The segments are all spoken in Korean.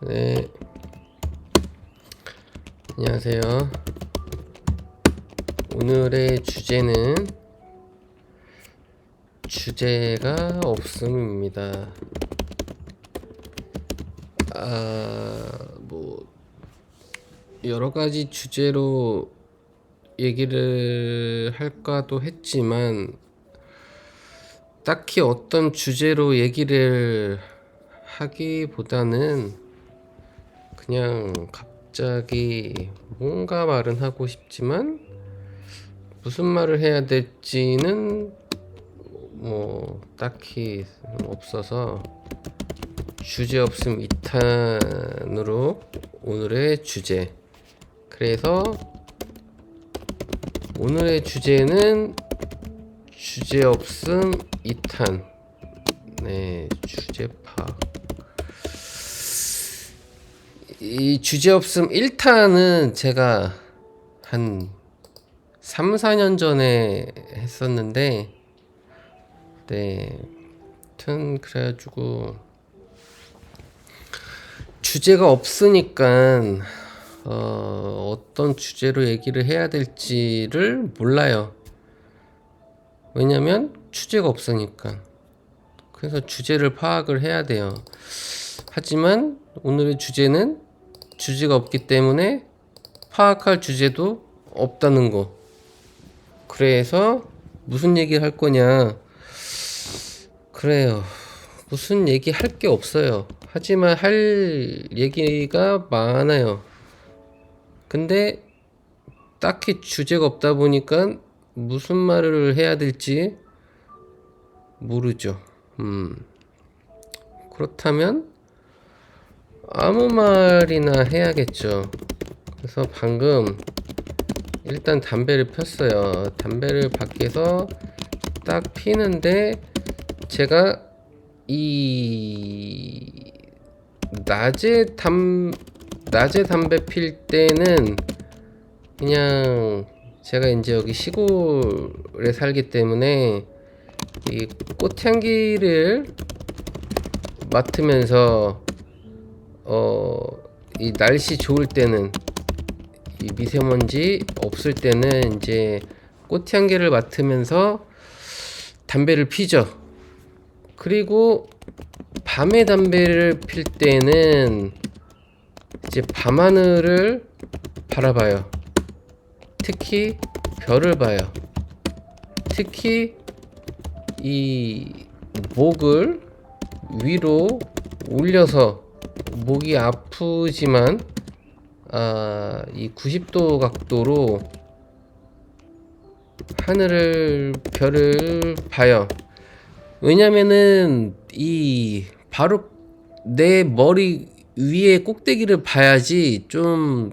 네, 안녕하세요. 오늘의 주제가 없음입니다. 뭐 여러 가지 주제로 얘기를 할까도 했지만 딱히 어떤 주제로 얘기를 하기보다는 그냥 갑자기 뭔가 말은 하고 싶지만 무슨 말을 해야 될지는 뭐 딱히 없어서 주제 없음 2탄으로 오늘의 주제. 그래서 오늘의 주제는 주제 없음 2탄. 네, 주제 파악. 이 주제 없음 1탄은 제가 한 3, 4년 전에 했었는데, 네, 하여튼 그래가지고 주제가 없으니까 어떤 주제로 얘기를 해야 될지를 몰라요. 왜냐면 주제가 없으니까. 그래서 주제를 파악을 해야 돼요. 하지만 오늘의 주제는 주제가 없기 때문에 파악할 주제도 없다는 거. 그래서 무슨 얘기 할 거냐? 그래요. 무슨 얘기 할 게 없어요. 하지만 할 얘기가 많아요. 근데 딱히 주제가 없다 보니까 무슨 말을 해야 될지 모르죠. 그렇다면 아무 말이나 해야겠죠. 그래서 방금 일단 담배를 폈어요. 담배를 밖에서 딱 피는데 제가 이 낮에 담배 필 때는 그냥 제가 이제 여기 시골에 살기 때문에 이 꽃향기를 맡으면서 이 날씨 좋을 때는 이 미세먼지 없을 때는 이제 꽃향기를 맡으면서 담배를 피죠. 그리고 밤에 담배를 필 때는 이제 밤하늘을 바라봐요. 특히 별을 봐요. 특히 이 목을 위로 올려서 목이 아프지만 이 90도 각도로 하늘을 별을 봐요. 왜냐면은 이 바로 내 머리 위에 꼭대기를 봐야지 좀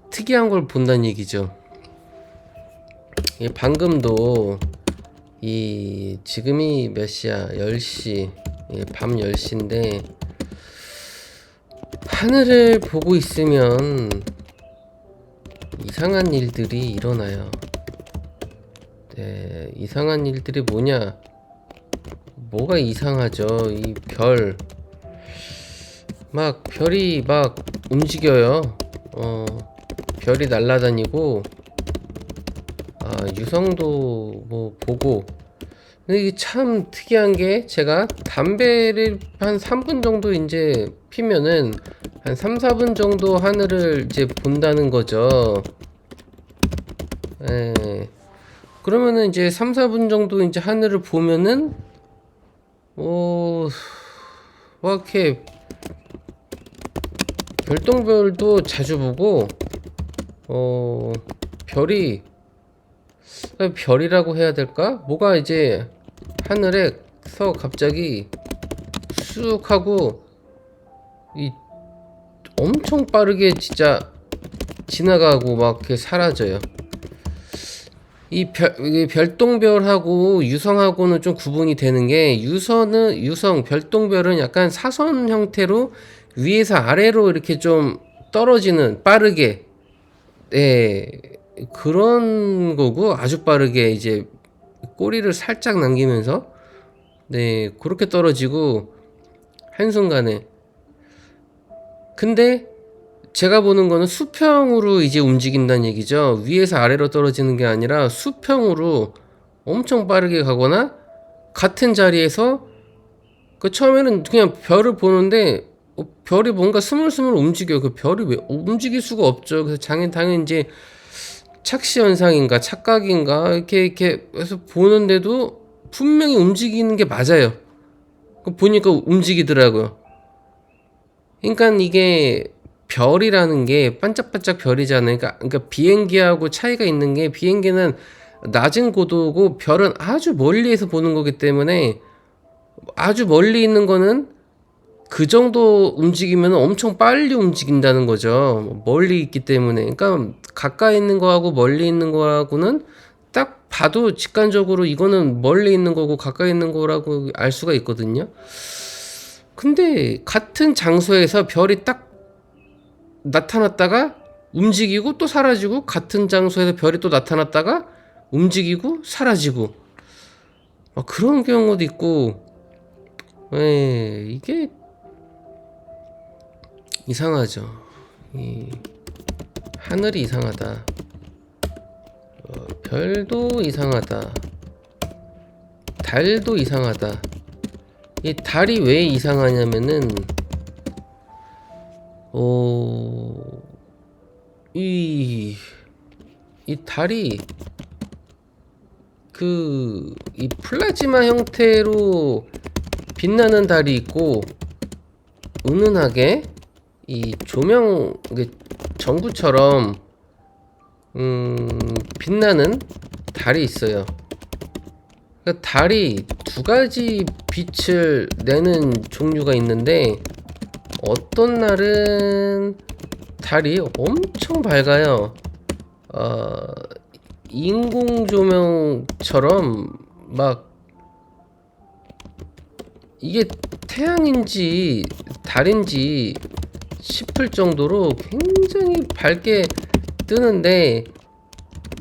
특이한 걸 본다는 얘기죠. 방금도 지금이 몇 시야? 10시. 밤 10시인데 하늘을 보고 있으면 이상한 일들이 일어나요. 네, 이상한 일들이 뭐가 이상하죠? 이 별이 막 움직여요. 별이 날아다니고, 유성도 뭐 보고. 근데 이게 참 특이한 게 제가 담배를 한 3분 정도 이제 피면은 한 3, 4분 정도 하늘을 이제 본다는 거죠. 예. 그러면은 이제 3, 4분 정도 이제 하늘을 보면은 막 이렇게 별똥별도 자주 보고 별이라고 해야 될까? 뭐가 이제 하늘에서 갑자기 쑥 하고 엄청 빠르게 진짜 지나가고 막 이렇게 사라져요. 이 별똥별하고 유성하고는 좀 구분이 되는 게 별똥별은 약간 사선 형태로 위에서 아래로 이렇게 좀 떨어지는 빠르게 그런 거고 아주 빠르게 이제 꼬리를 살짝 남기면서 그렇게 떨어지고 한순간에 근데 제가 보는 거는 수평으로 이제 움직인다는 얘기죠. 위에서 아래로 떨어지는 게 아니라 수평으로 엄청 빠르게 가거나 같은 자리에서 그 처음에는 그냥 별을 보는데 별이 뭔가 스물스물 움직여요. 그 별이 왜 움직일 수가 없죠. 그래서 당연히 이제 착시 현상인가 착각인가 이렇게 해서 보는데도 분명히 움직이는 게 맞아요. 보니까 움직이더라고요. 그러니까 이게 별이라는 게 반짝반짝 별이잖아요. 그러니까 비행기하고 차이가 있는 게 비행기는 낮은 고도고 별은 아주 멀리에서 보는 거기 때문에 아주 멀리 있는 거는 그 정도 움직이면 엄청 빨리 움직인다는 거죠. 멀리 있기 때문에. 그러니까 가까이 있는 거하고 멀리 있는 거하고는 딱 봐도 직관적으로 이거는 멀리 있는 거고 가까이 있는 거라고 알 수가 있거든요. 근데 같은 장소에서 별이 딱 나타났다가 움직이고 또 사라지고 같은 장소에서 별이 또 나타났다가 움직이고 사라지고 그런 경우도 있고 이게 이상하죠. 이 하늘이 이상하다. 별도 이상하다. 달도 이상하다. 이 달이 왜 이상하냐면은 이 달이 이 플라즈마 형태로 빛나는 달이 있고 은은하게 이 조명 전구처럼 빛나는 달이 있어요. 그러니까 달이 두 가지 빛을 내는 종류가 있는데 어떤 날은 달이 엄청 밝아요. 인공 조명처럼 막 이게 태양인지 달인지 싶을 정도로 굉장히 밝게 뜨는데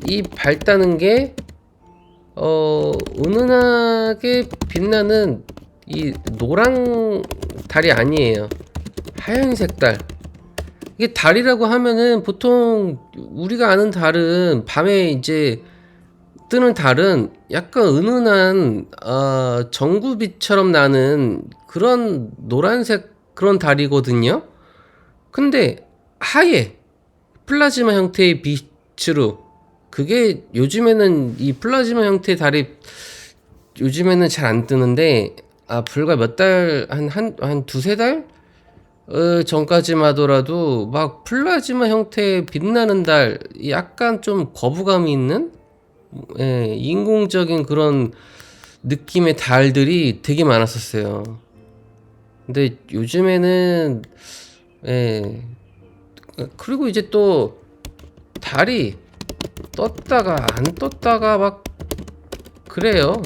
이 밝다는 게 은은하게 빛나는 이 노랑 달이 아니에요. 하얀색 달. 이게 달이라고 하면은 보통 우리가 아는 달은 밤에 이제 뜨는 달은 약간 은은한 전구빛처럼 나는 그런 노란색 그런 달이거든요. 근데 하얘 플라즈마 형태의 빛으로 그게 요즘에는 이 플라즈마 형태의 달이 요즘에는 잘 안 뜨는데 불과 몇 달 한 두세 달 전까지만 하더라도 막 플라즈마 형태의 빛나는 달 약간 좀 거부감이 있는 인공적인 그런 느낌의 달들이 되게 많았었어요. 근데 요즘에는 그리고 이제 또 달이 떴다가 안 떴다가 막 그래요.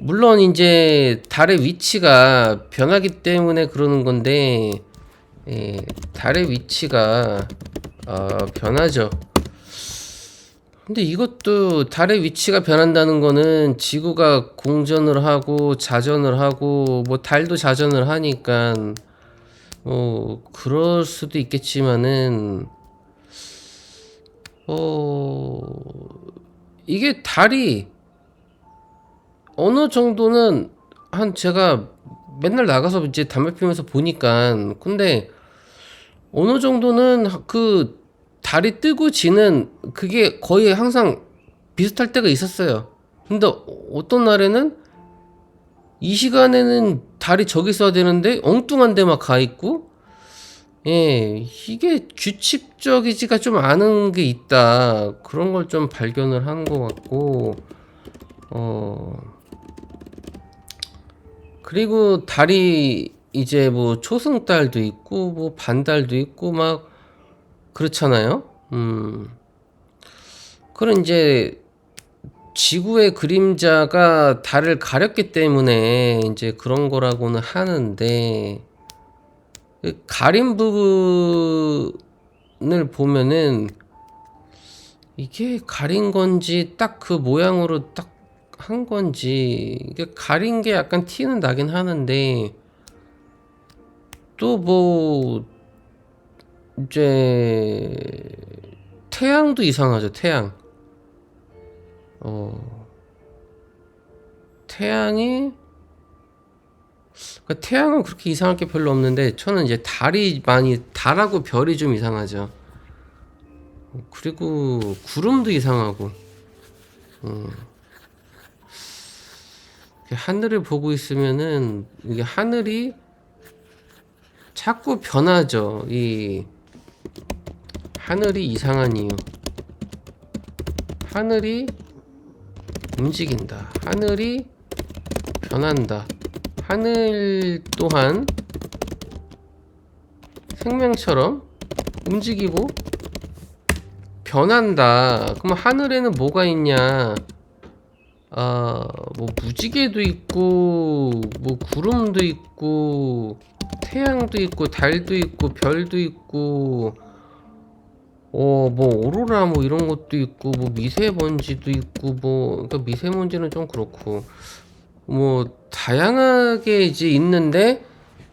물론 이제 달의 위치가 변하기 때문에 그러는 건데 달의 위치가 변하죠. 근데 이것도 달의 위치가 변한다는 거는 지구가 공전을 하고 자전을 하고 뭐 달도 자전을 하니까 그럴 수도 있겠지만은 이게 달이 어느 정도는 제가 맨날 나가서 이제 담배 피우면서 보니까 근데 어느 정도는 그 달이 뜨고 지는 그게 거의 항상 비슷할 때가 있었어요. 근데 어떤 날에는 이 시간에는 달이 저기 있어야 되는데 엉뚱한 데 막 가 있고 이게 규칙적이지가 좀 않은 게 있다. 그런 걸 좀 발견을 한 것 같고 그리고 달이 이제 뭐 초승달도 있고 뭐 반달도 있고 막 그렇잖아요. 그런 이제 지구의 그림자가 달을 가렸기 때문에 이제 그런 거라고는 하는데 가린 부분을 보면은 이게 가린 건지 딱 그 모양으로 딱 한 건지 이게 가린 게 약간 티는 나긴 하는데 또 뭐 이제 태양도 이상하죠. 태양. 태양이 그러니까 태양은 그렇게 이상할 게 별로 없는데 저는 이제 달하고 별이 좀 이상하죠. 그리고 구름도 이상하고 하늘을 보고 있으면은 이게 하늘이 자꾸 변하죠. 이 하늘이 이상한 이유. 하늘이 움직인다. 하늘이 변한다. 하늘 또한 생명처럼 움직이고 변한다. 그럼 하늘에는 뭐가 있냐? 뭐 무지개도 있고, 뭐 구름도 있고, 태양도 있고, 달도 있고, 별도 있고, 뭐 오로라 뭐 이런 것도 있고, 뭐 미세먼지도 있고, 뭐 그러니까 미세먼지는 좀 그렇고, 뭐 다양하게 이제 있는데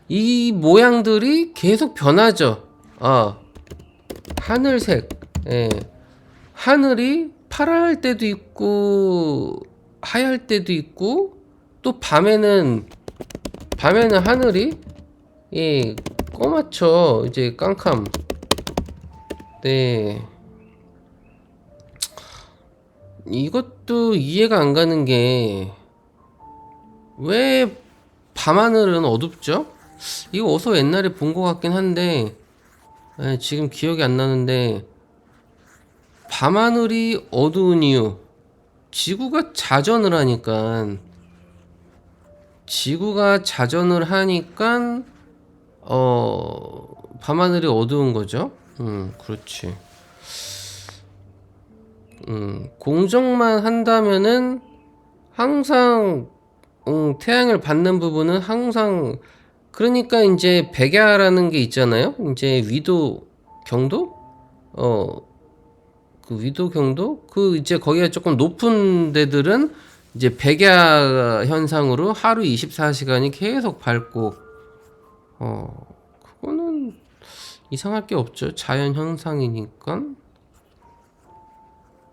이 모양들이 계속 변하죠. 하늘색, 예. 하늘이 파랄 때도 있고 하얄 때도 있고 또 밤에는 하늘이 꺼맣죠. 이제 깜깜. 네. 이것도 이해가 안 가는 게 왜 밤하늘은 어둡죠? 이거 어디서 옛날에 본 것 같긴 한데 지금 기억이 안 나는데 밤하늘이 어두운 이유 지구가 자전을 하니까 밤하늘이 어두운 거죠. 그렇지. 공정만 한다면은 항상 태양을 받는 부분은 항상 그러니까 이제 백야라는 게 있잖아요. 이제 위도 경도 그 위도 경도 그 이제 거기가 조금 높은 데들은 이제 백야 현상으로 하루 24시간이 계속 밝고 그거는 이상할 게 없죠. 자연 현상이니까.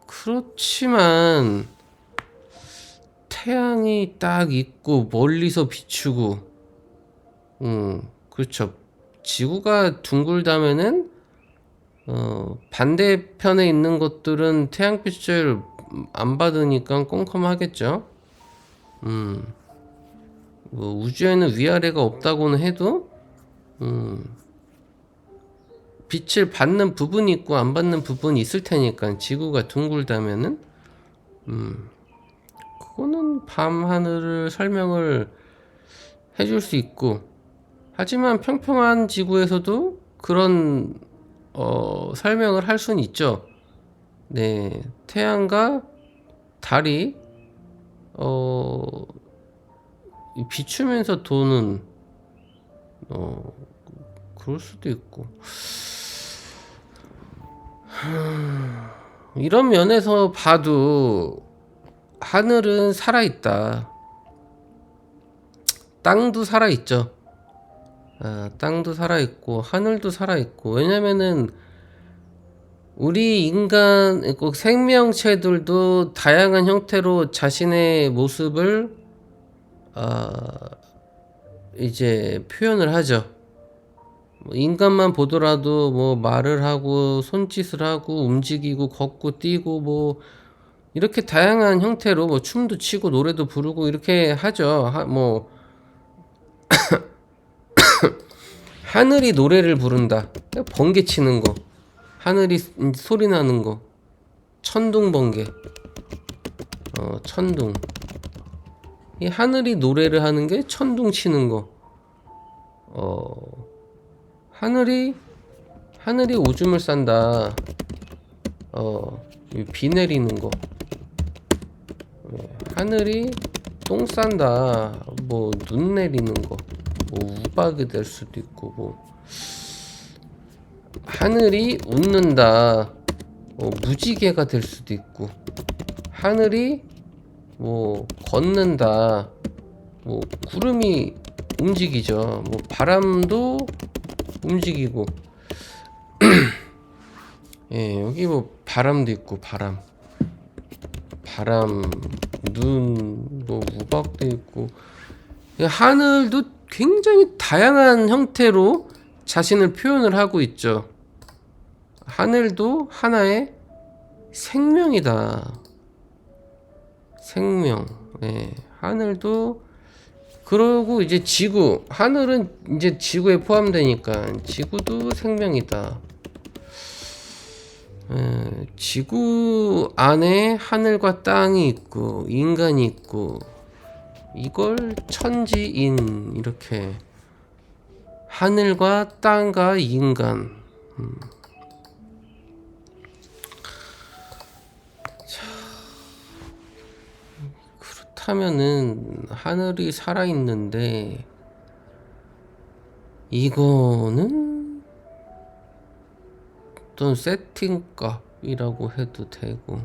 그렇지만 태양이 딱 있고 멀리서 비추고 그렇죠. 지구가 둥글다면은 반대편에 있는 것들은 태양빛을 안 받으니까 꼼꼼하겠죠. 뭐 우주에는 위아래가 없다고는 해도 빛을 받는 부분이 있고 안 받는 부분이 있을 테니까 지구가 둥글다면은 그거는 밤 하늘을 설명을 해줄 수 있고 하지만 평평한 지구에서도 그런 설명을 할 수는 있죠. 네, 태양과 달이 비추면서 도는 그럴 수도 있고 이런 면에서 봐도 하늘은 살아있다. 땅도 살아있죠. 땅도 살아있고 하늘도 살아있고 왜냐면은 우리 인간 꼭 생명체들도 다양한 형태로 자신의 모습을 이제 표현을 하죠. 인간만 보더라도 뭐 말을 하고 손짓을 하고 움직이고 걷고 뛰고 뭐 이렇게 다양한 형태로 뭐 춤도 추고 노래도 부르고 이렇게 하죠. 뭐 하늘이 노래를 부른다. 번개 치는 거. 하늘이 소리 나는 거. 천둥 번개. 천둥. 이 하늘이 노래를 하는 게 천둥 치는 거. 하늘이 오줌을 싼다. 비 내리는 거. 하늘이 똥 싼다. 뭐 눈 내리는 거. 뭐 우박이 될 수도 있고 뭐 하늘이 웃는다. 무지개가 될 수도 있고 하늘이 뭐 걷는다. 뭐 구름이 움직이죠. 뭐 바람도 움직이고 예, 여기 뭐 바람도 있고 바람, 눈, 뭐 우박도 있고 하늘도 굉장히 다양한 형태로 자신을 표현을 하고 있죠. 하늘도 하나의 생명이다. 생명. 예, 하늘도 그러고 이제 지구, 하늘은 이제 지구에 포함되니까 지구도 생명이다. 지구 안에 하늘과 땅이 있고 인간이 있고 이걸 천지인 이렇게 하늘과 땅과 인간 자, 그렇다면은 하늘이 살아있는데 이거는 어떤 세팅값이라고 해도 되고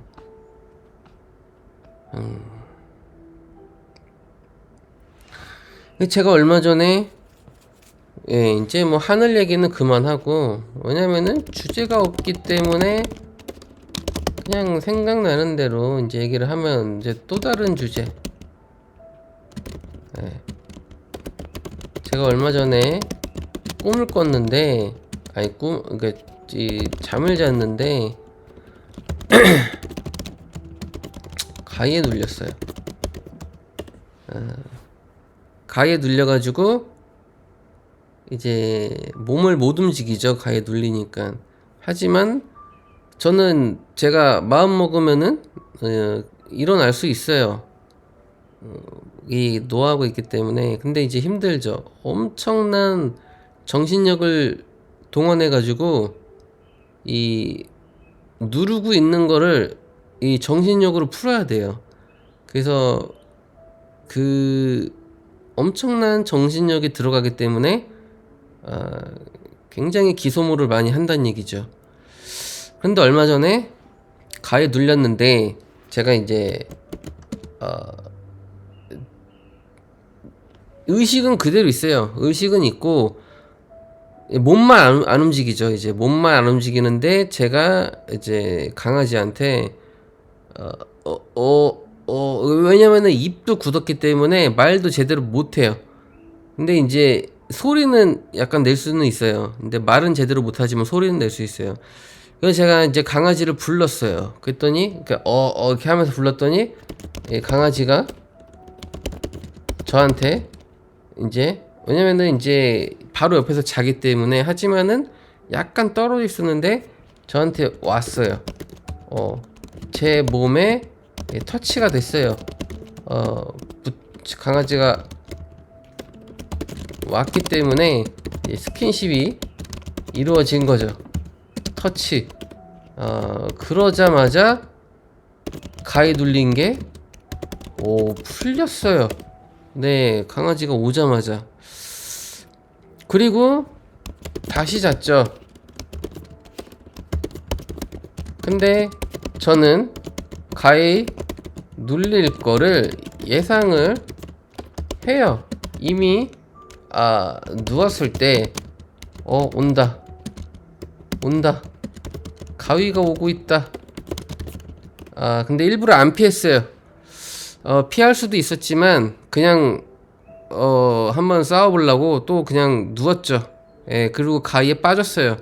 제가 얼마 전에 이제 뭐 하늘 얘기는 그만하고 왜냐면은 주제가 없기 때문에 그냥 생각나는 대로 이제 얘기를 하면 이제 또 다른 주제 제가 얼마 전에 꿈을 꿨는데 그러니까 잠을 잤는데 가위에 눌렸어요. 가위에 눌려가지고 이제 몸을 못 움직이죠. 가위에 눌리니까. 하지만 저는 제가 마음 먹으면은 일어날 수 있어요. 이 노하고 있기 때문에. 근데 이제 힘들죠. 엄청난 정신력을 동원해가지고 이 누르고 있는 거를 이 정신력으로 풀어야 돼요. 그래서 그 엄청난 정신력이 들어가기 때문에 굉장히 기소모를 많이 한다는 얘기죠. 그런데 얼마 전에 가에 눌렸는데 제가 이제 의식은 그대로 있어요. 의식은 있고 몸만 안 움직이죠. 이제 몸만 안 움직이는데 제가 이제 강아지한테 왜냐면은 입도 굳었기 때문에 말도 제대로 못 해요. 근데 이제 소리는 약간 낼 수는 있어요. 근데 말은 제대로 못 하지만 소리는 낼 수 있어요. 그래서 제가 이제 강아지를 불렀어요. 그랬더니 이렇게 하면서 불렀더니 강아지가 저한테 이제 왜냐면은 이제 바로 옆에서 자기 때문에 하지만은 약간 떨어져 있었는데 저한테 왔어요. 제 몸에 터치가 됐어요. 강아지가 왔기 때문에 스킨십이 이루어진 거죠. 터치. 그러자마자 가위 눌린 게 풀렸어요. 네, 강아지가 오자마자. 그리고 다시 잤죠. 근데 저는 가위 눌릴 거를 예상을 해요. 이미 누웠을 때 온다 가위가 오고 있다. 근데 일부러 안 피했어요. 피할 수도 있었지만 그냥 한번 싸워보려고 또 그냥 누웠죠. 예, 그리고 가위에 빠졌어요.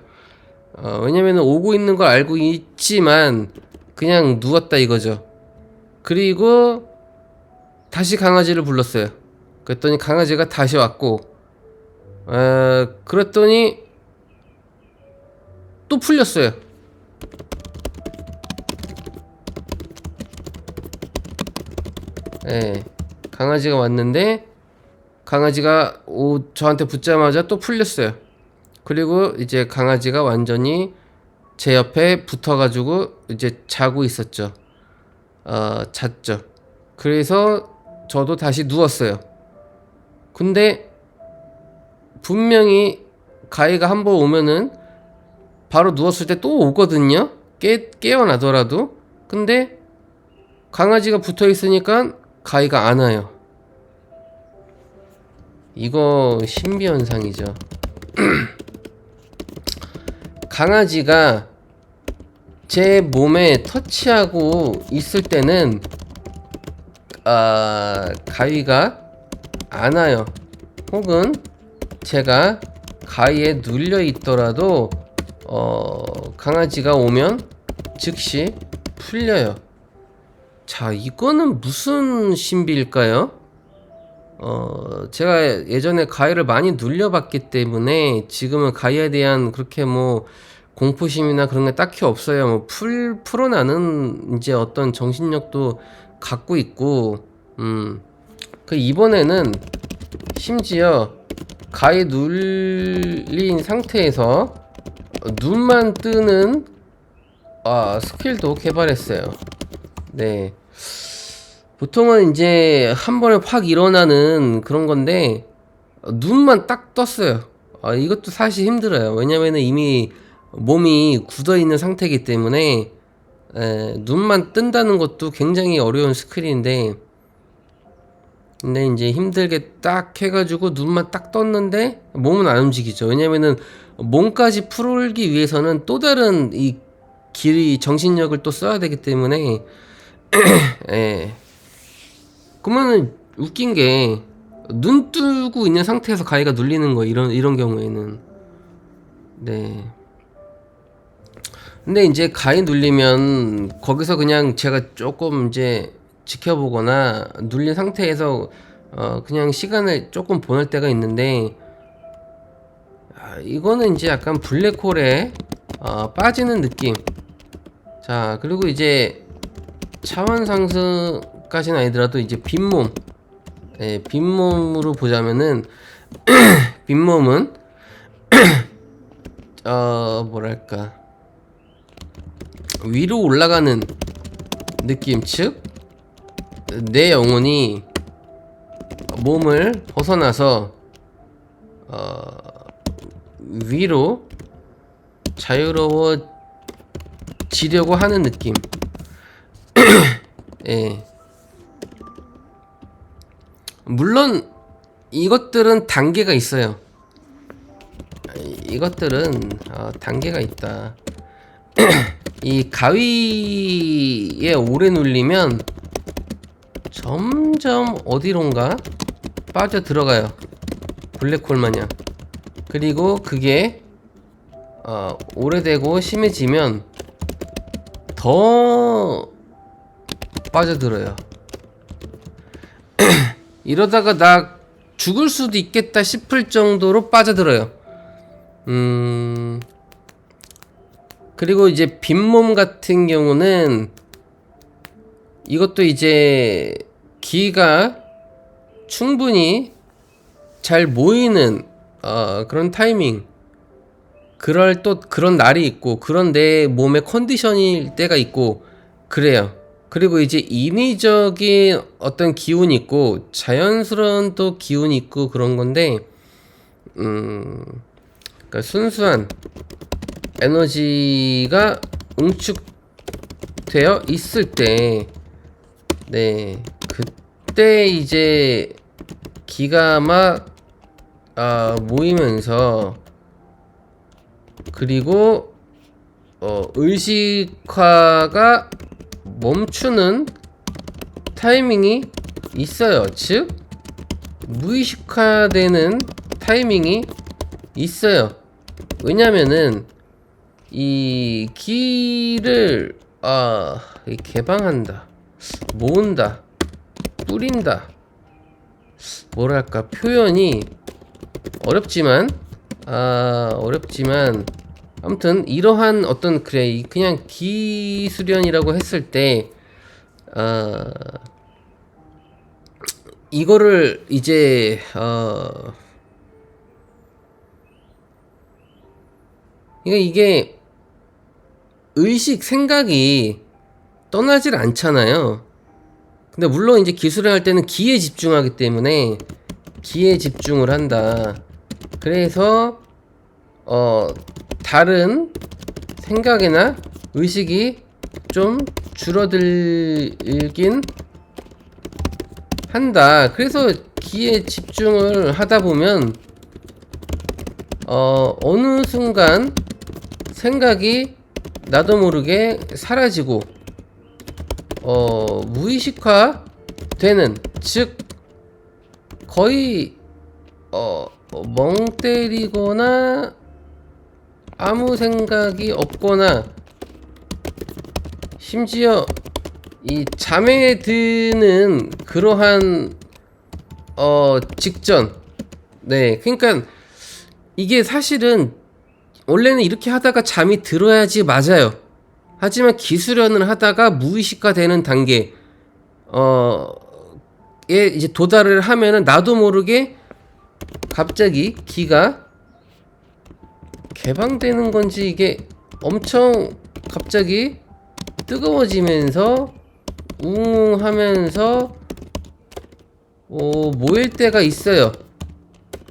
왜냐면 오고 있는 걸 알고 있지만 그냥 누웠다 이거죠. 그리고 다시 강아지를 불렀어요. 그랬더니 강아지가 다시 왔고 그랬더니 또 풀렸어요. 예, 강아지가 왔는데 강아지가 저한테 붙자마자 또 풀렸어요. 그리고 이제 강아지가 완전히 제 옆에 붙어가지고 이제 자고 있었죠. 잤죠. 그래서 저도 다시 누웠어요. 근데 분명히 가위가 한 번 오면은 바로 누웠을 때 또 오거든요. 깨어나더라도. 근데 강아지가 붙어 있으니까 가위가 안 와요. 이거 신비현상이죠. 강아지가 제 몸에 터치하고 있을 때는 가위가 안 와요. 혹은 제가 가위에 눌려 있더라도 강아지가 오면 즉시 풀려요. 자, 이거는 무슨 신비일까요? 제가 예전에 가위를 많이 눌려봤기 때문에 지금은 가위에 대한 그렇게 뭐 공포심이나 그런 게 딱히 없어요. 뭐 풀어나는 이제 어떤 정신력도 갖고 있고, 그 이번에는 심지어 가위 눌린 상태에서 눈만 뜨는 스킬도 개발했어요. 네. 보통은 이제 한 번에 확 일어나는 그런 건데 눈만 딱 떴어요. 이것도 사실 힘들어요. 왜냐면은 이미 몸이 굳어 있는 상태이기 때문에 눈만 뜬다는 것도 굉장히 어려운 스킬인데, 근데 이제 힘들게 딱 해가지고 눈만 딱 떴는데 몸은 안 움직이죠. 왜냐면은 몸까지 풀기 위해서는 또 다른 이 길이 정신력을 또 써야 되기 때문에 예. 그러면은 웃긴 게 눈 뜨고 있는 상태에서 가위가 눌리는 거, 이런 경우에는. 네. 근데 이제 가위 눌리면 거기서 그냥 제가 조금 이제 지켜보거나 눌린 상태에서 그냥 시간을 조금 보낼 때가 있는데, 이거는 이제 약간 블랙홀에 빠지는 느낌. 자, 그리고 이제 차원 상승까지는 아니더라도 이제 빈몸, 빈몸으로 보자면은 빈몸은 뭐랄까, 위로 올라가는 느낌. 즉, 내 영혼이 몸을 벗어나서 위로 자유로워지려고 하는 느낌. 예. 물론 이것들은 단계가 있어요. 이것들은 단계가 있다. 이 가위에 오래 눌리면 점점 어디론가 빠져 들어가요. 블랙홀 마냥. 그리고 그게 오래되고 심해지면 더 빠져들어요. 이러다가 나 죽을 수도 있겠다 싶을 정도로 빠져들어요. 그리고 이제 빈몸 같은 경우는 이것도 이제 기가 충분히 잘 모이는 그런 타이밍, 그런 날이 있고, 그런 내 몸의 컨디션일 때가 있고 그래요. 그리고 이제 인위적인 어떤 기운이 있고 자연스러운 또 기운이 있고 그런 건데, 그러니까 순수한 에너지가 응축되어 있을 때, 네, 그때 이제 기가 막 모이면서, 그리고 의식화가 멈추는 타이밍이 있어요. 즉, 무의식화되는 타이밍이 있어요. 왜냐면은 이 기를 개방한다, 모은다, 뿌린다, 뭐랄까, 표현이 어렵지만 아무튼 이러한 어떤, 그래, 그냥 기수련이라고 했을 때 이거를 이제 이게 의식, 생각이 떠나질 않잖아요. 근데 물론 이제 기술을 할 때는 기에 집중하기 때문에 기에 집중을 한다. 그래서 다른 생각이나 의식이 좀 줄어들긴 한다. 그래서 기에 집중을 하다 보면 어느 순간 생각이 나도 모르게 사라지고 무의식화 되는, 즉 거의 멍 때리거나 아무 생각이 없거나 심지어 이 잠에 드는 그러한 직전. 네, 그러니까 이게 사실은 원래는 이렇게 하다가 잠이 들어야지 맞아요. 하지만 기수련을 하다가 무의식화 되는 단계에 이제 도달을 하면은 나도 모르게 갑자기 기가 개방되는 건지 이게 엄청 갑자기 뜨거워지면서 웅 하면서 모일 때가 있어요.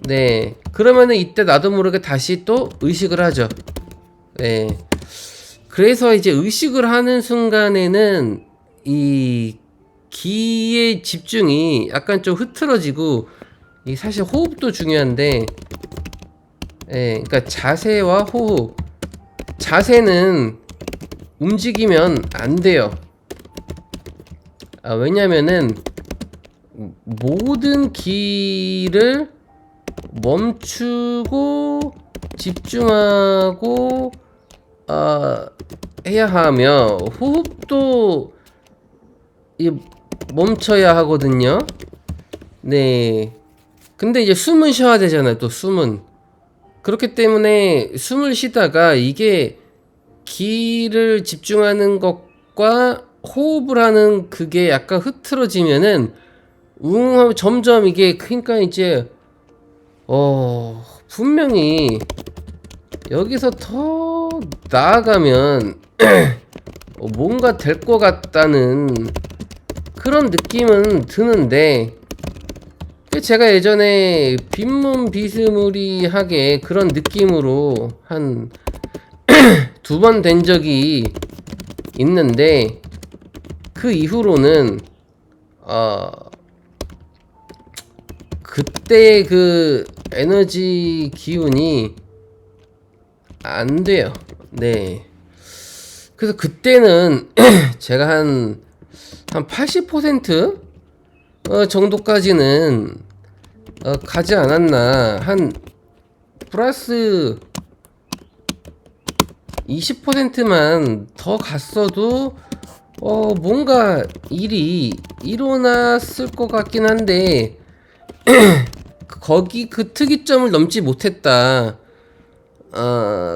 네, 그러면은 이때 나도 모르게 다시 또 의식을 하죠. 네, 그래서 이제 의식을 하는 순간에는 이 기의 집중이 약간 좀 흐트러지고, 이 사실 호흡도 중요한데, 예, 그러니까 자세와 호흡. 자세는 움직이면 안 돼요. 왜냐면은 모든 기를 멈추고 집중하고 해야 하며, 호흡도 멈춰야 하거든요. 네. 근데 이제 숨은 쉬어야 되잖아요. 또 숨은. 그렇기 때문에 숨을 쉬다가 이게 기를 집중하는 것과 호흡을 하는 그게 약간 흐트러지면은 하면 점점 이게, 그러니까 이제 분명히 여기서 더 나아가면 뭔가 될 것 같다는 그런 느낌은 드는데, 제가 예전에 빈문 비스무리하게 그런 느낌으로 한 2번 된 적이 있는데, 그 이후로는 그때 그 에너지 기운이 안 돼요. 네. 그래서 그때는 제가 한 80% 정도까지는 가지 않았나. 한 플러스 20%만 더 갔어도 뭔가 일이 일어났을 것 같긴 한데, 거기 그 특이점을 넘지 못했다.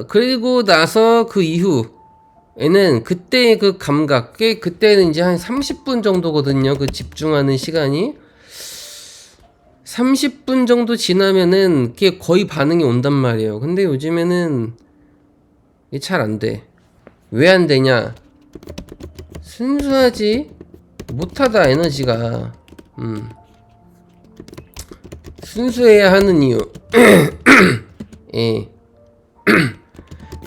그리고 나서 그 이후에는 그때의 그 감각, 그때는 이제 한 30분 정도거든요. 그 집중하는 시간이 30분 정도 지나면은 그게 거의 반응이 온단 말이에요. 근데 요즘에는 이게 잘 안 돼. 왜 안 되냐? 순수하지 못하다, 에너지가. 순수해야 하는 이유. 예.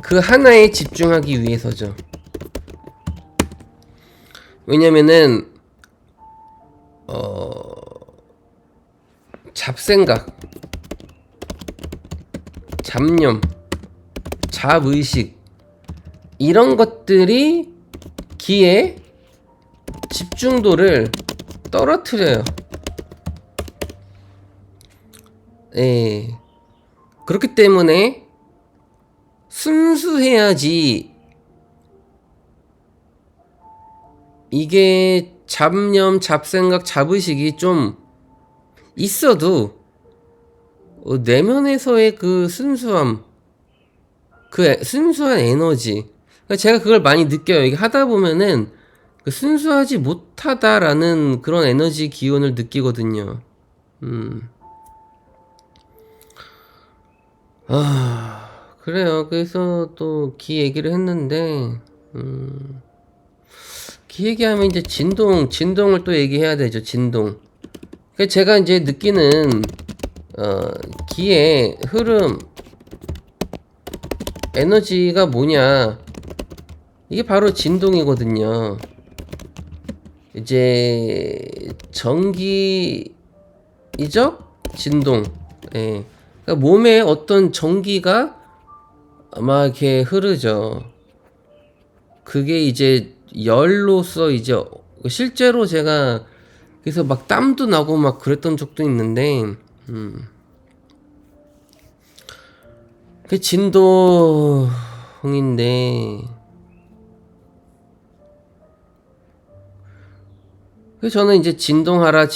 그 하나에 집중하기 위해서죠. 왜냐면은 잡생각, 잡념, 잡의식, 이런 것들이 기의 집중도를 떨어뜨려요. 예. 그렇기 때문에 순수해야지 이게 잡념, 잡생각, 잡의식이 좀 있어도 내면에서의 그 순수함, 그 순수한 에너지, 그러니까 제가 그걸 많이 느껴요. 이게 하다 보면은 그 순수하지 못하다라는 그런 에너지 기운을 느끼거든요. 그래요. 그래서 또 기 얘기를 했는데, 기 얘기하면 이제 진동을 또 얘기해야 되죠. 진동. 그러니까 제가 이제 느끼는 기의 흐름, 에너지가 뭐냐, 이게 바로 진동이거든요. 이제 전기 진동. 예. 그러니까 몸에 어떤 전기가 막 이렇게 흐르죠. 그게 이제 열로서 이제 실제로 제가 그래서 막 땀도 나고 막 그랬던 적도 있는데, 그 진동인데, 그 저는 이제 진동하라,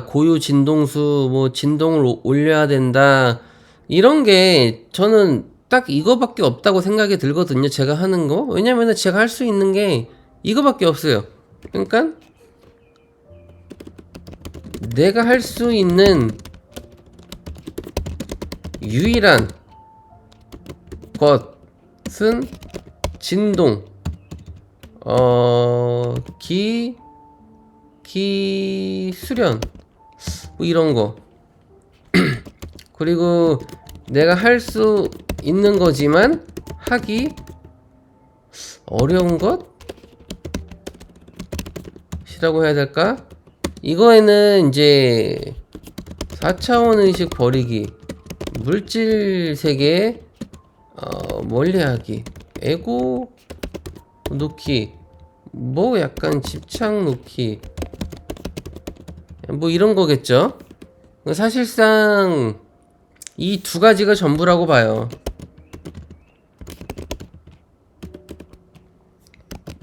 고유 진동수, 뭐 진동을 올려야 된다, 이런 게 저는 딱 이거밖에 없다고 생각이 들거든요. 제가 하는 거. 왜냐면은 제가 할 수 있는 게 이거밖에 없어요. 그러니까 내가 할 수 있는 유일한 것은 진동, 기수련, 뭐 이런 거. 그리고 내가 할 수 있는 거지만 하기 어려운 것이라고 해야 될까? 이거에는 이제 4차원 의식 버리기, 물질 세계 멀리하기, 에고 놓기, 뭐 약간 집착 놓기, 뭐 이런 거겠죠. 사실상 이 두 가지가 전부라고 봐요.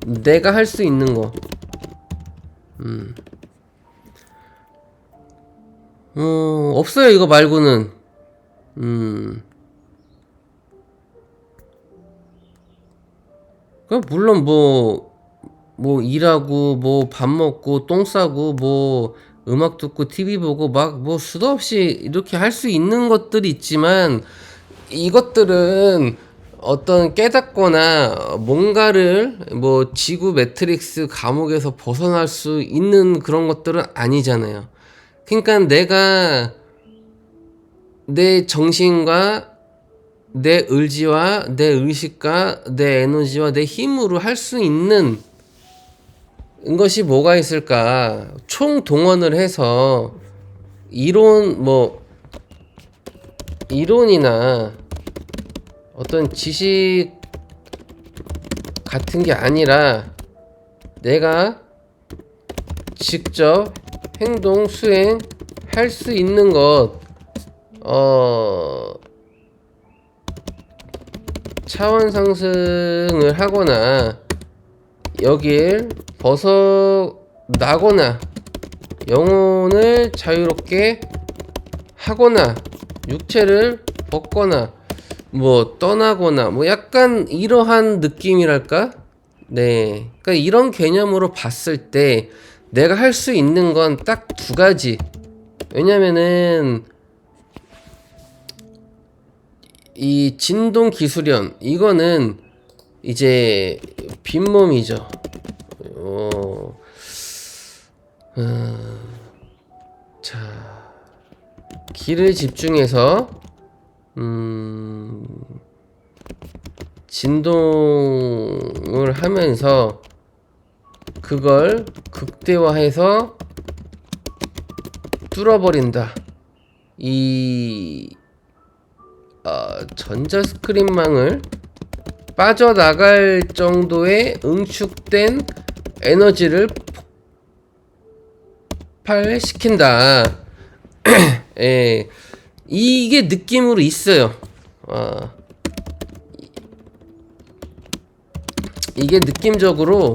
내가 할 수 있는 거. 없어요, 이거 말고는. 물론 뭐 일하고 뭐 밥 먹고 똥 싸고 뭐 음악 듣고 TV 보고 막 뭐 수도 없이 이렇게 할 수 있는 것들이 있지만, 이것들은 어떤 깨닫거나 뭔가를 뭐 지구 매트릭스 감옥에서 벗어날 수 있는 그런 것들은 아니잖아요. 그러니까 내가 내 정신과 내 의지와 내 의식과 내 에너지와 내 힘으로 할 수 있는 것이 뭐가 있을까? 총동원을 해서 이론이나 어떤 지식 같은 게 아니라 내가 직접 행동 수행할 수 있는 것, 차원 상승을 하거나 여길 벗어나거나 영혼을 자유롭게 하거나 육체를 벗거나 뭐 떠나거나 뭐 약간 이러한 느낌이랄까? 네. 그러니까 이런 개념으로 봤을 때 내가 할 수 있는 건 딱 두 가지. 왜냐면은 이 진동 기술연 이거는 이제 빈몸이죠. 자, 기를 집중해서 진동을 하면서 그걸 극대화해서 뚫어버린다. 이 전자 스크린망을 빠져나갈 정도의 응축된 에너지를 폭발시킨다. 예, 이게 느낌으로 있어요. 이게 느낌적으로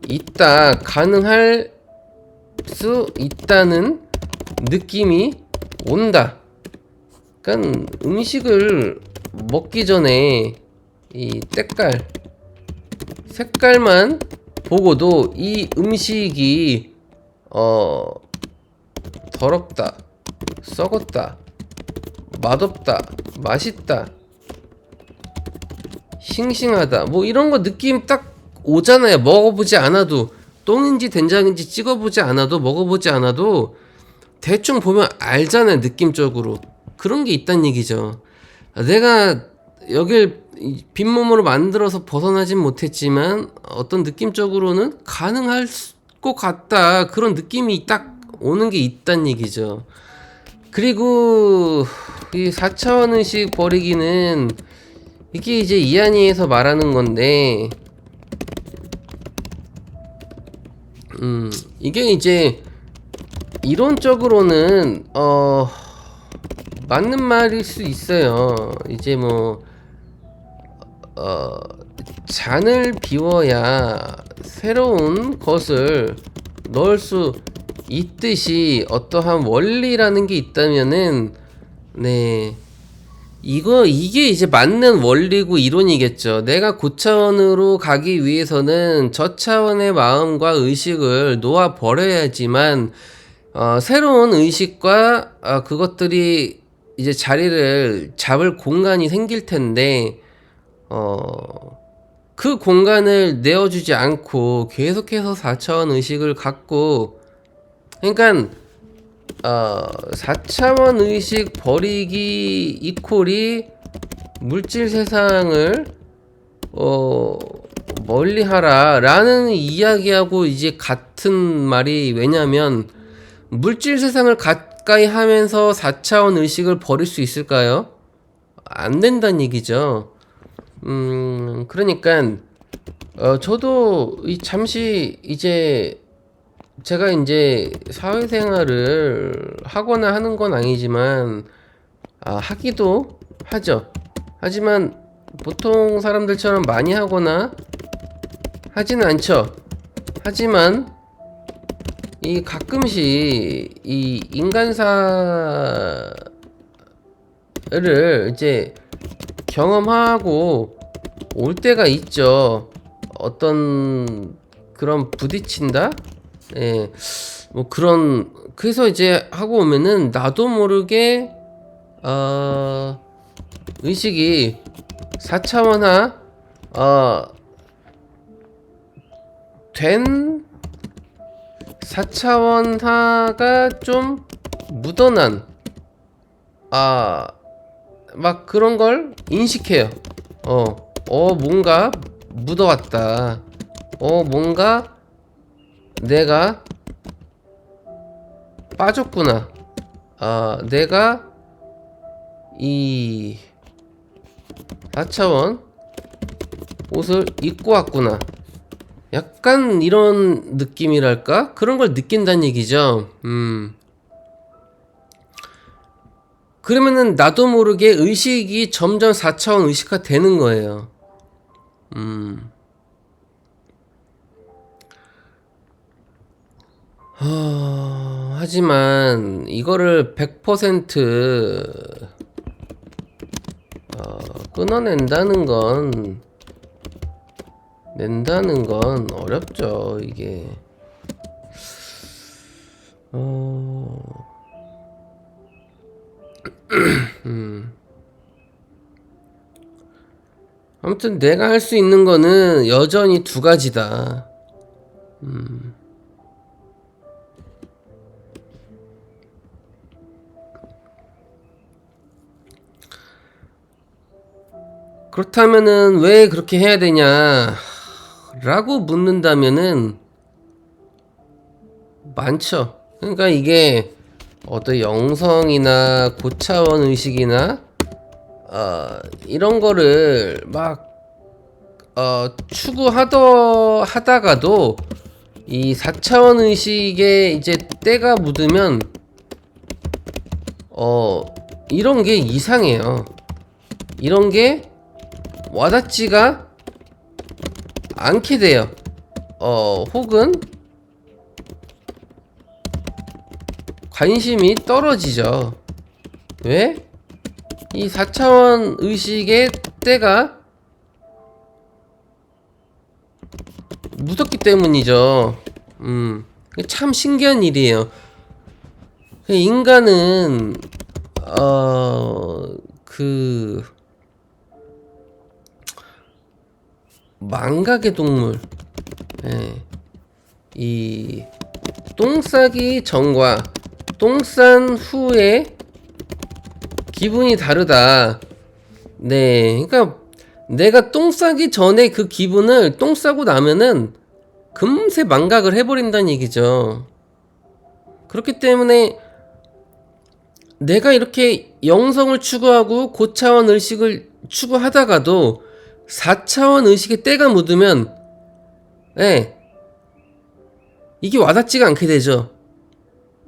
있다, 가능할 수 있다는 느낌이 온다. 그러니까 음식을 먹기 전에 이 색깔만 보고도 이 음식이 더럽다, 썩었다, 맛없다, 맛있다, 싱싱하다, 뭐 이런 거 느낌 딱 오잖아요. 먹어보지 않아도, 똥인지 된장인지 찍어보지 않아도, 먹어보지 않아도 대충 보면 알잖아요, 느낌적으로. 그런 게 있단 얘기죠. 내가 여길 빈몸으로 만들어서 벗어나진 못했지만 어떤 느낌적으로는 가능할 것 같다, 그런 느낌이 딱 오는 게 있단 얘기죠. 그리고 이 4차원 의식 버리기는 이게 이제 이한이에서 말하는 건데, 이게 이제 이론적으로는 맞는 말일 수 있어요. 이제 뭐 잔을 비워야 새로운 것을 넣을 수 있듯이 어떠한 원리라는 게 있다면은, 네, 이게 이제 맞는 원리고 이론이겠죠. 내가 고차원으로 가기 위해서는 저차원의 마음과 의식을 놓아 버려야지만 새로운 의식과 그것들이 이제 자리를 잡을 공간이 생길 텐데, 그 공간을 내어주지 않고 계속해서 4차원 의식을 갖고, 그러니까 4차원 의식 버리기 이퀄이 물질 세상을 멀리 하라 라는 이야기하고 이제 같은 말이, 왜냐면 물질 세상을 가까이 하면서 4차원 의식을 버릴 수 있을까요? 안 된다는 얘기죠. 그러니까 저도 잠시 이제 제가 이제 사회생활을 하거나 하는 건 아니지만 하기도 하죠. 하지만 보통 사람들처럼 많이 하거나 하지는 않죠. 하지만 이 가끔씩 이 인간사를 이제 경험하고 올 때가 있죠. 어떤 그런 부딪힌다? 예, 뭐 그래서 이제 하고 오면은 나도 모르게 의식이 4차원화 된 4차원화가 좀 묻어난 막 그런 걸 인식해요. 뭔가 묻어왔다. 뭔가 내가 빠졌구나. 내가 이 4차원 옷을 입고 왔구나. 약간 이런 느낌이랄까? 그런 걸 느낀다는 얘기죠. 그러면은 나도 모르게 의식이 점점 4차원 의식화 되는 거예요. 하지만 이거를 100% 끊어낸다는 건 어렵죠. 이게 아무튼 내가 할 수 있는 거는 여전히 두 가지다. 그렇다면은 왜 그렇게 해야 되냐 라고 묻는다면은 많죠. 그러니까 이게 어떤 영성이나 고차원 의식이나 이런 거를 막 추구하다가도 이 4차원 의식에 이제 때가 묻으면 이런 게 이상해요. 이런 게 와닿지가 않게 돼요. 혹은 관심이 떨어지죠. 왜? 이 4차원 의식의 때가 무섭기 때문이죠. 참 신기한 일이에요. 인간은 망각의 동물. 이 똥 싸기 전과 똥 싼 후에 기분이 다르다. 네, 그러니까 내가 똥 싸기 전에 그 기분을 똥 싸고 나면은 금세 망각을 해버린다는 얘기죠. 그렇기 때문에 내가 이렇게 영성을 추구하고 고차원 의식을 추구하다가도 4차원 의식에 때가 묻으면 예, 이게 와닿지가 않게 되죠.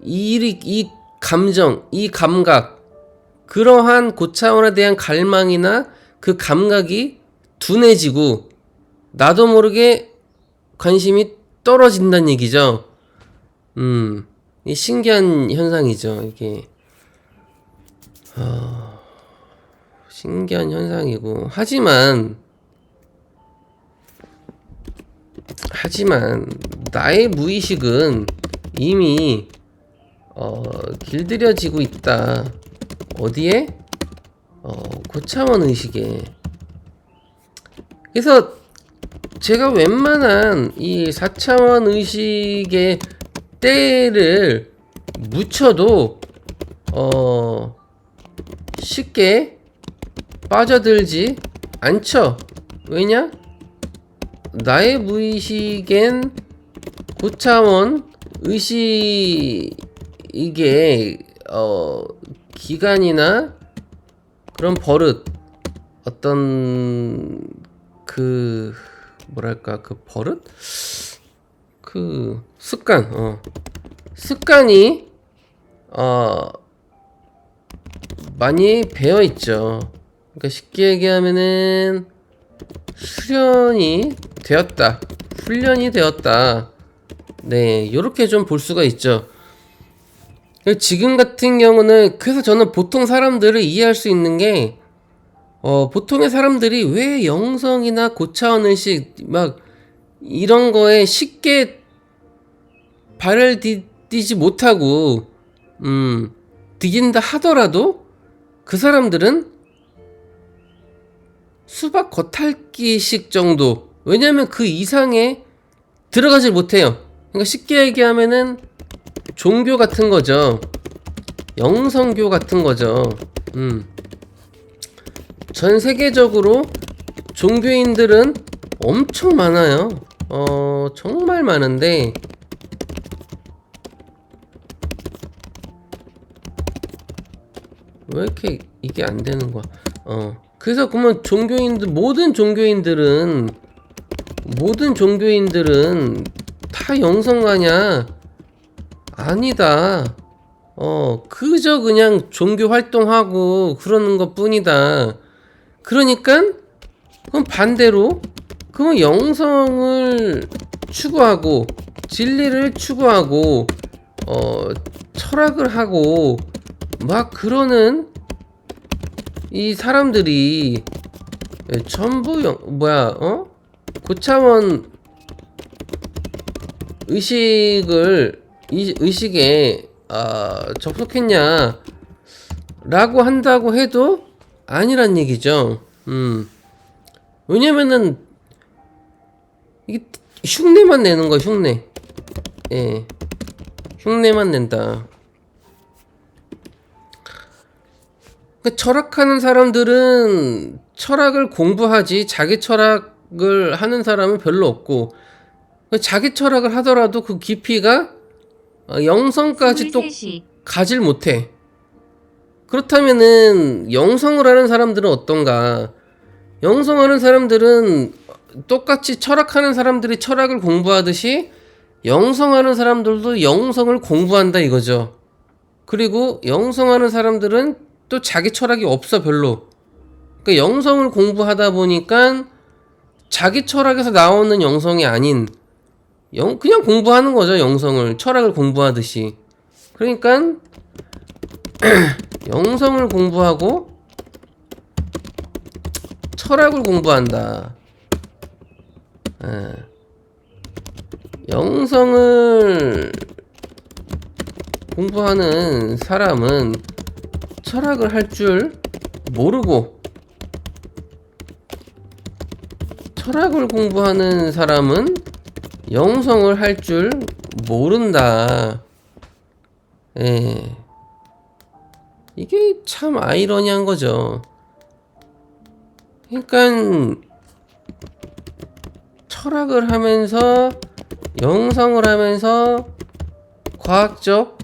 이 감정, 이 감각, 그러한 고차원에 대한 갈망이나 그 감각이 둔해지고 나도 모르게 관심이 떨어진다는 얘기죠. 이 신기한 현상이죠. 이게 신기한 현상이고 하지만 나의 무의식은 이미 길들여지고 있다. 어디에? 고차원 의식에. 그래서 제가 웬만한 이 4차원 의식의 때를 묻혀도 쉽게 빠져들지 않죠. 왜냐? 나의 무의식엔 고차원 의식의 기간이나 그런 버릇, 어떤 그 뭐랄까 그 버릇? 그 습관이 많이 배어 있죠. 그러니까 쉽게 얘기하면은 훈련이 되었다. 네, 요렇게 좀 볼 수가 있죠. 지금 같은 경우는 그래서 저는 보통 사람들을 이해할 수 있는 게 보통의 사람들이 왜 영성이나 고차원 의식 막 이런 거에 쉽게 발을 디디지 못하고 디딘다 하더라도 그 사람들은 수박 겉핥기식 정도. 왜냐면 그 이상에 들어가질 못해요. 그러니까 쉽게 얘기하면은 종교 같은 거죠. 영성교 같은 거죠. 전 세계적으로 종교인들은 엄청 많아요. 정말 많은데 왜 이렇게 이게 안 되는 거야? 그래서 그러면 모든 종교인들은 다 영성가냐? 아니다. 그저 그냥 종교 활동하고 그러는 것 뿐이다. 그러니까 그럼 반대로 그러면 영성을 추구하고 진리를 추구하고 철학을 하고 막 그러는 이 사람들이 전부 고차원 의식에 접속했냐 라고 한다고 해도 아니란 얘기죠. 왜냐면은 이게 흉내만 내는 거야. 흉내. 예, 흉내만 낸다. 그러니까 철학하는 사람들은 철학을 공부하지 자기 철학을 하는 사람은 별로 없고, 자기 철학을 하더라도 그 깊이가 영성까지 또 가질 못해. 그렇다면은 영성을 하는 사람들은 어떤가? 영성하는 사람들은 똑같이 철학하는 사람들이 철학을 공부하듯이 영성하는 사람들도 영성을 공부한다 이거죠. 그리고 영성하는 사람들은 또 자기 철학이 없어 별로. 그러니까 영성을 공부하다 보니까 자기 철학에서 나오는 영성이 아닌 그냥 공부하는 거죠. 영성을 철학을 공부하듯이. 그러니까 영성을 공부하고 철학을 공부한다. 영성을 공부하는 사람은 철학을 할 줄 모르고, 철학을 공부하는 사람은 영성을 할 줄 모른다. 예. 이게 참 아이러니한 거죠. 그러니까 철학을 하면서 영성을 하면서 과학적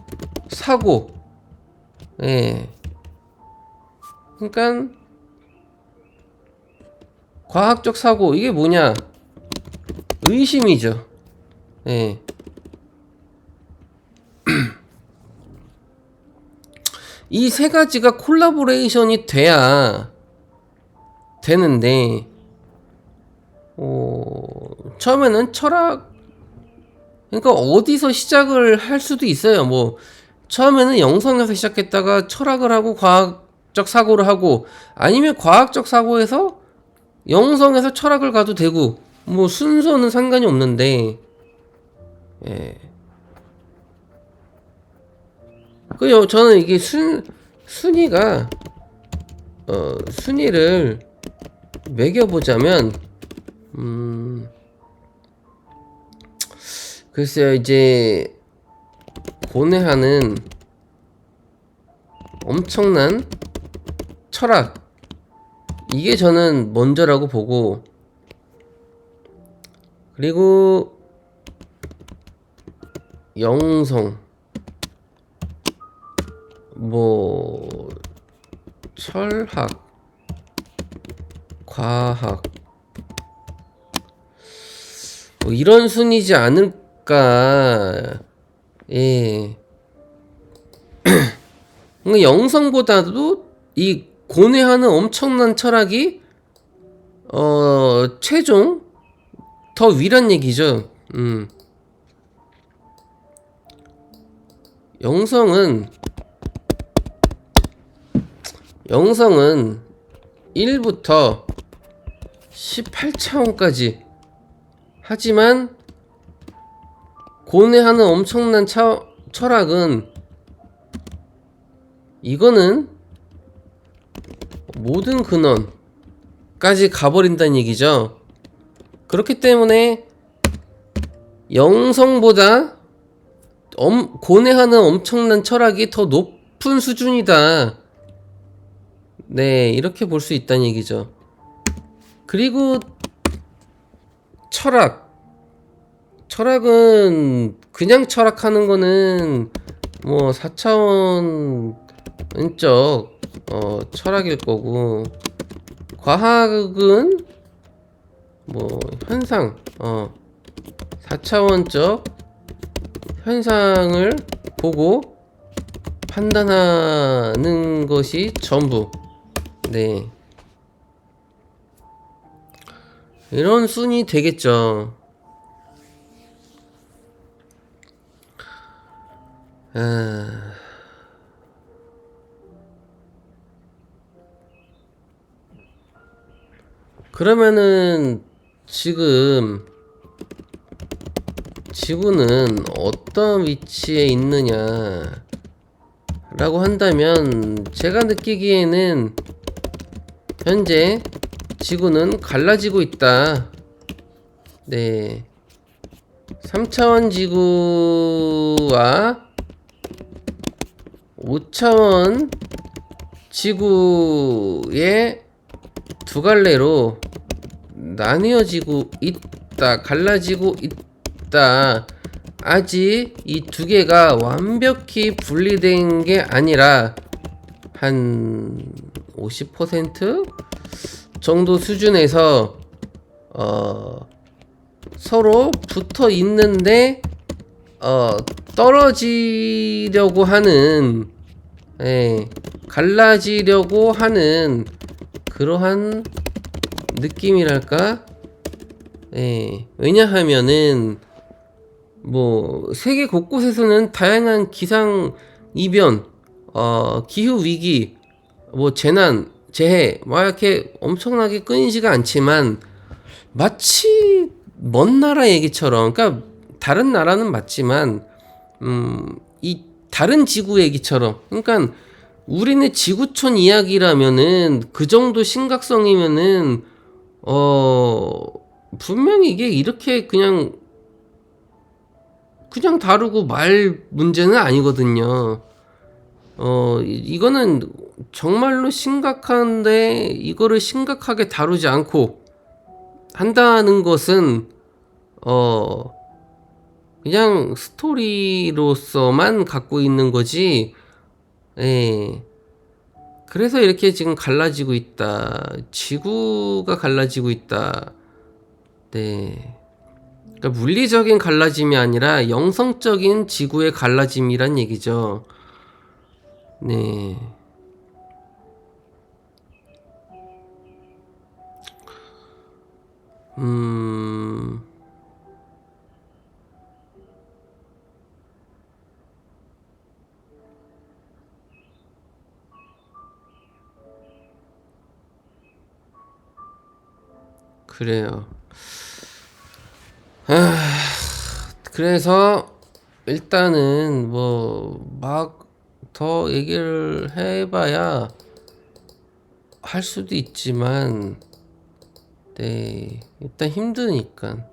사고. 예. 그러니까 과학적 사고 이게 뭐냐? 의심이죠. 예. 이 세 가지가 콜라보레이션이 돼야 되는데 처음에는 철학 그러니까 어디서 시작을 할 수도 있어요. 뭐 처음에는 영성에서 시작했다가 철학을 하고 과학적 사고를 하고 아니면 과학적 사고에서 영성에서 철학을 가도 되고 뭐 순서는 상관이 없는데 예. 저는 이게 순위가 순위를 매겨보자면 글쎄요 이제 고뇌하는 엄청난 철학 이게 저는 먼저라고 보고 그리고 영성 뭐 철학 과학 뭐 이런 순위지 않을까. 예. 영성보다도 이 고뇌하는 엄청난 철학이 최종 더 위란 얘기죠. 영성은 1부터 18차원까지 하지만 고뇌하는 엄청난 철학은 이거는 모든 근원까지 가버린다는 얘기죠. 그렇기 때문에 영성보다 고뇌하는 엄청난 철학이 더 높은 수준이다. 네, 이렇게 볼 수 있다는 얘기죠. 그리고 철학은 그냥 철학하는 거는 뭐 4차원적 철학일 거고 과학은 뭐 현상 4차원적 현상을 보고 판단하는 것이 전부. 네. 이런 순위 되겠죠. 그러면은 지금 지구는 어떤 위치에 있느냐 라고 한다면 제가 느끼기에는 현재 지구는 갈라지고 있다. 네. 3차원 지구와 5차원 지구의 두 갈래로 나뉘어지고 있다. 갈라지고 있다. 아직 이 두 개가 완벽히 분리된 게 아니라 한 50% 정도 수준에서 서로 붙어 있는데 떨어지려고 하는 갈라지려고 하는 그러한 느낌이랄까? 왜냐하면은 뭐 세계 곳곳에서는 다양한 기상 이변, 기후 위기, 뭐 재난, 재해 막 이렇게 엄청나게 끊이지가 않지만 마치 먼 나라 얘기처럼, 그러니까 다른 나라는 맞지만 이 다른 지구 얘기처럼, 그러니까 우리네 지구촌 이야기라면은 그 정도 심각성이면은 분명히 이게 이렇게 그냥 다루고 말 문제는 아니거든요. 이거는 정말로 심각한데 이거를 심각하게 다루지 않고 한다는 것은 그냥 스토리로서만 갖고 있는 거지. 예. 그래서 이렇게 지금 갈라지고 있다. 지구가 갈라지고 있다. 네. 그러니까 물리적인 갈라짐이 아니라 영성적인 지구의 갈라짐이란 얘기죠. 네. 음, 그래요. 그래서 일단은 뭐 막 더 얘기를 해봐야 할 수도 있지만, 네, 일단 힘드니까.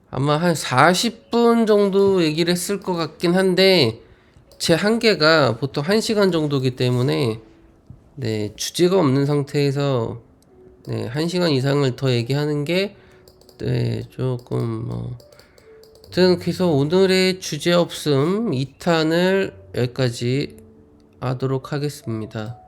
아마 한 40분 정도 얘기를 했을 것 같긴 한데, 제 한계가 보통 1시간 정도기 때문에, 네, 주제가 없는 상태에서, 네, 1시간 이상을 더 얘기하는 게, 네, 조금, 아무튼, 그래서 오늘의 주제 없음 2탄을 여기까지 하도록 하겠습니다.